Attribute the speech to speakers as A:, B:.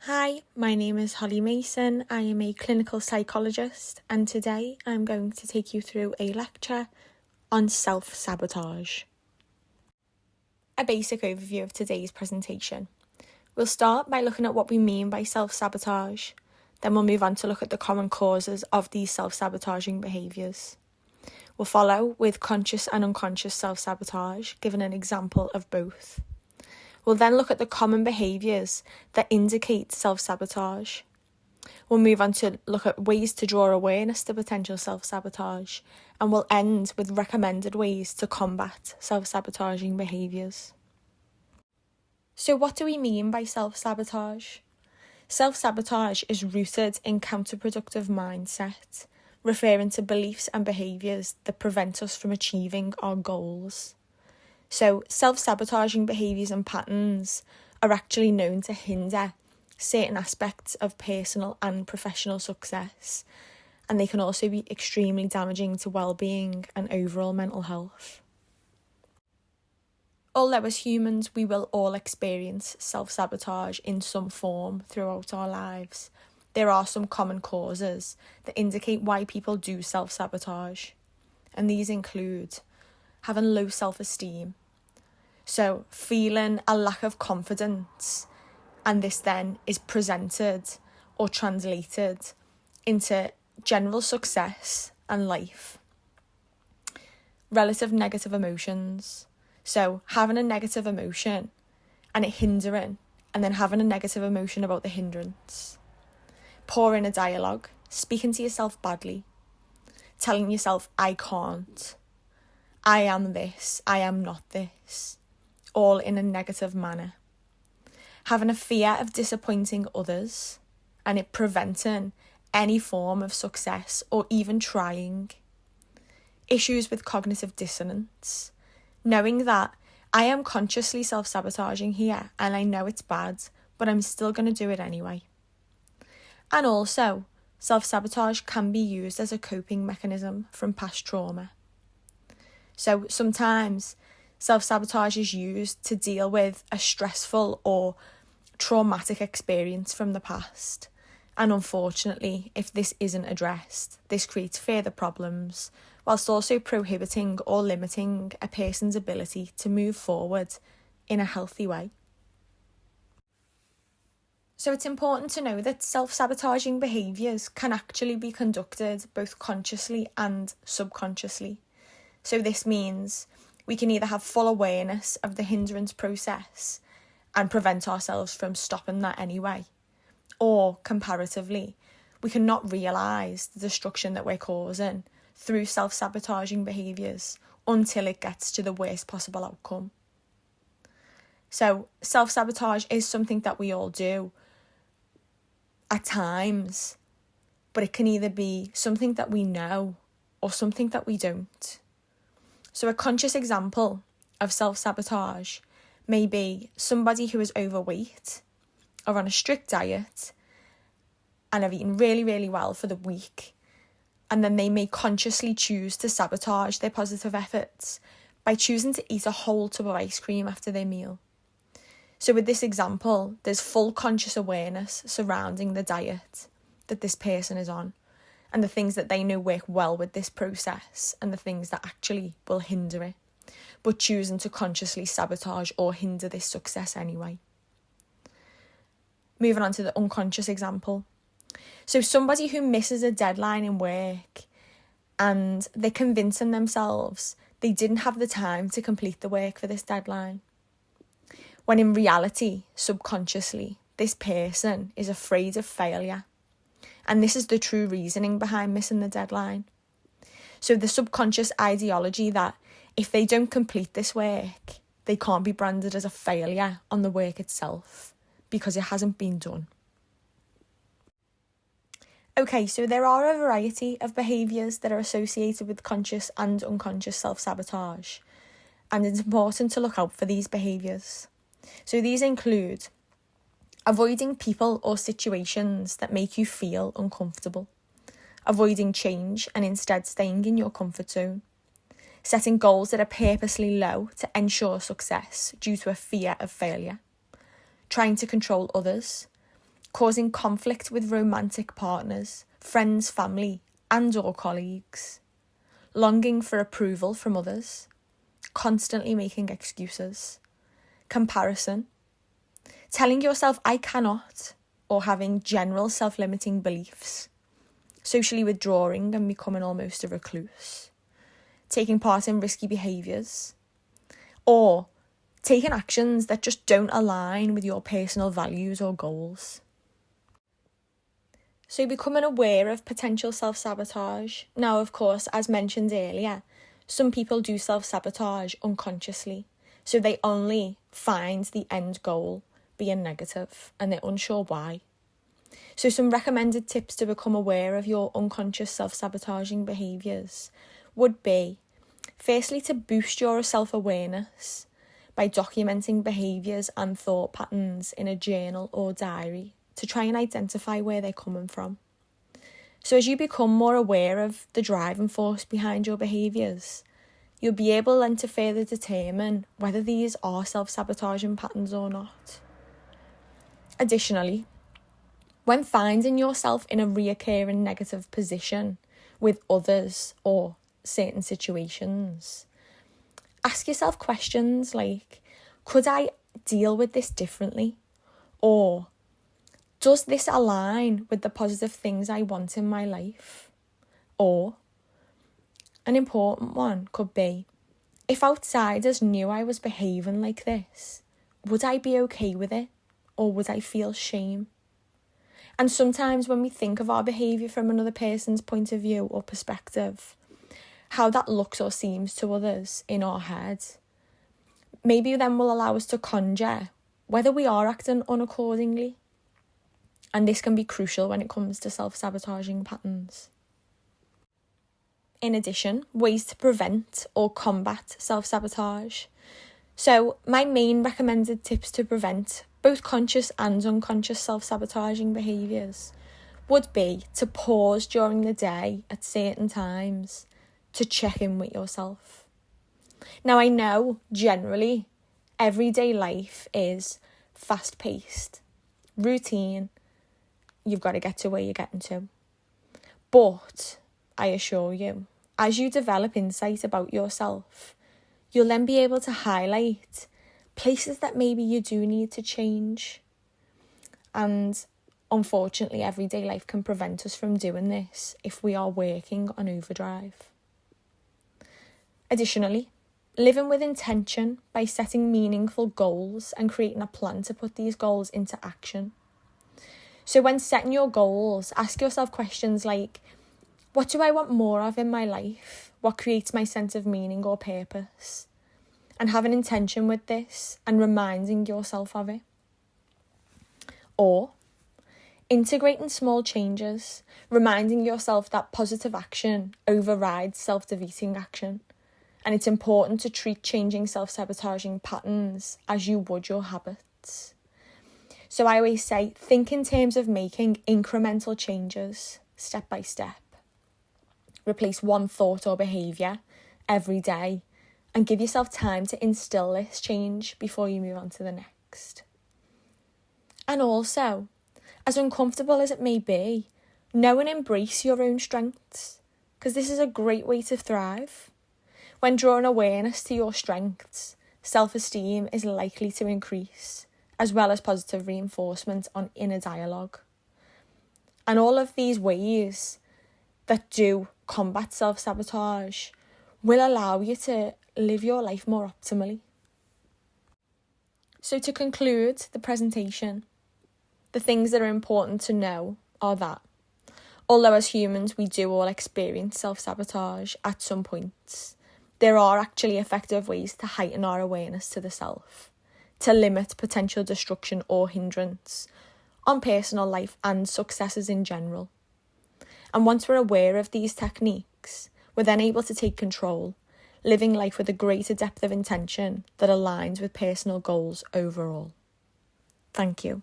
A: Hi, my name is Holly Mason. I am a clinical psychologist, and today I'm going to take you through a lecture on self-sabotage. A basic overview of today's presentation. We'll start by looking at what we mean by self-sabotage. Then we'll move on to look at the common causes of these self-sabotaging behaviours. We'll follow with conscious and unconscious self-sabotage, given an example of both. We'll then look at the common behaviours that indicate self-sabotage. We'll move on to look at ways to draw awareness to potential self-sabotage, and we'll end with recommended ways to combat self-sabotaging behaviours. So what do we mean by self-sabotage? Self-sabotage is rooted in counterproductive mindset, referring to beliefs and behaviours that prevent us from achieving our goals. So self-sabotaging behaviours and patterns are actually known to hinder certain aspects of personal and professional success, and they can also be extremely damaging to well-being and overall mental health. Although as humans we will all experience self-sabotage in some form throughout our lives, there are some common causes that indicate why people do self-sabotage, and these include having low self-esteem, so feeling a lack of confidence, and this then is presented or translated into general success and life. Relative negative emotions, so having a negative emotion and it hindering, and then having a negative emotion about the hindrance. Poor inner dialogue, speaking to yourself badly, telling yourself, I can't, I am this, I am not this, all in a negative manner. Having a fear of disappointing others and it preventing any form of success or even trying. Issues with cognitive dissonance, knowing that I am consciously self-sabotaging here and I know it's bad, but I'm still going to do it anyway. And also, self-sabotage can be used as a coping mechanism from past trauma. So sometimes self-sabotage is used to deal with a stressful or traumatic experience from the past. And unfortunately, if this isn't addressed, this creates further problems, whilst also prohibiting or limiting a person's ability to move forward in a healthy way. So it's important to know that self-sabotaging behaviours can actually be conducted both consciously and subconsciously. So this means we can either have full awareness of the hindrance process and prevent ourselves from stopping that anyway, or comparatively, we can not realise the destruction that we're causing through self-sabotaging behaviours until it gets to the worst possible outcome. So self-sabotage is something that we all do at times, but it can either be something that we know or something that we don't. So a conscious example of self-sabotage may be somebody who is overweight or on a strict diet and have eaten really, really well for the week, and then they may consciously choose to sabotage their positive efforts by choosing to eat a whole tub of ice cream after their meal. So with this example, there's full conscious awareness surrounding the diet that this person is on, and the things that they know work well with this process and the things that actually will hinder it, but choosing to consciously sabotage or hinder this success anyway. Moving on to the unconscious example. So somebody who misses a deadline in work and they're convincing themselves they didn't have the time to complete the work for this deadline, when in reality, subconsciously, this person is afraid of failure. And this is the true reasoning behind missing the deadline. So the subconscious ideology that if they don't complete this work, they can't be branded as a failure on the work itself because it hasn't been done. Okay, so there are a variety of behaviours that are associated with conscious and unconscious self-sabotage, and it's important to look out for these behaviours. So these include avoiding people or situations that make you feel uncomfortable, avoiding change and instead staying in your comfort zone, setting goals that are purposely low to ensure success due to a fear of failure, trying to control others, causing conflict with romantic partners, friends, family, and or colleagues, longing for approval from others, constantly making excuses, comparison, telling yourself I cannot, or having general self-limiting beliefs, socially withdrawing and becoming almost a recluse, taking part in risky behaviours, or taking actions that just don't align with your personal values or goals. So becoming aware of potential self-sabotage. Now, of course, as mentioned earlier, some people do self-sabotage unconsciously. So they only find the end goal being negative and they're unsure why. So some recommended tips to become aware of your unconscious self-sabotaging behaviours would be, firstly, to boost your self-awareness by documenting behaviours and thought patterns in a journal or diary to try and identify where they're coming from. So as you become more aware of the driving force behind your behaviours, you'll be able then to further determine whether these are self-sabotaging patterns or not. Additionally, when finding yourself in a reoccurring negative position with others or certain situations, ask yourself questions like, could I deal with this differently? Or, does this align with the positive things I want in my life? Or, an important one could be, if outsiders knew I was behaving like this, would I be okay with it? Or would I feel shame? And sometimes when we think of our behaviour from another person's point of view or perspective, how that looks or seems to others in our head, maybe then will allow us to conjure whether we are acting unaccordingly. And this can be crucial when it comes to self-sabotaging patterns. In addition, ways to prevent or combat self-sabotage. So my main recommended tips to prevent both conscious and unconscious self-sabotaging behaviours would be to pause during the day at certain times to check in with yourself. Now, I know generally everyday life is fast-paced, routine, you've got to get to where you're getting to. But I assure you, as you develop insight about yourself, you'll then be able to highlight places that maybe you do need to change. And unfortunately, everyday life can prevent us from doing this if we are working on overdrive. Additionally, living with intention by setting meaningful goals and creating a plan to put these goals into action. So when setting your goals, ask yourself questions like, what do I want more of in my life? What creates my sense of meaning or purpose? And have an intention with this and reminding yourself of it. Or integrating small changes, reminding yourself that positive action overrides self-defeating action. And it's important to treat changing self-sabotaging patterns as you would your habits. So I always say, think in terms of making incremental changes, step by step. Replace one thought or behaviour every day and give yourself time to instill this change before you move on to the next. And also, as uncomfortable as it may be, know and embrace your own strengths, because this is a great way to thrive. When drawing awareness to your strengths, self-esteem is likely to increase, as well as positive reinforcement on inner dialogue. And all of these ways that do combat self-sabotage will allow you to live your life more optimally. So to conclude the presentation, the things that are important to know are that although as humans we do all experience self-sabotage at some points, there are actually effective ways to heighten our awareness to the self, to limit potential destruction or hindrance on personal life and successes in general. And once we're aware of these techniques, we're then able to take control, living life with a greater depth of intention that aligns with personal goals overall. Thank you.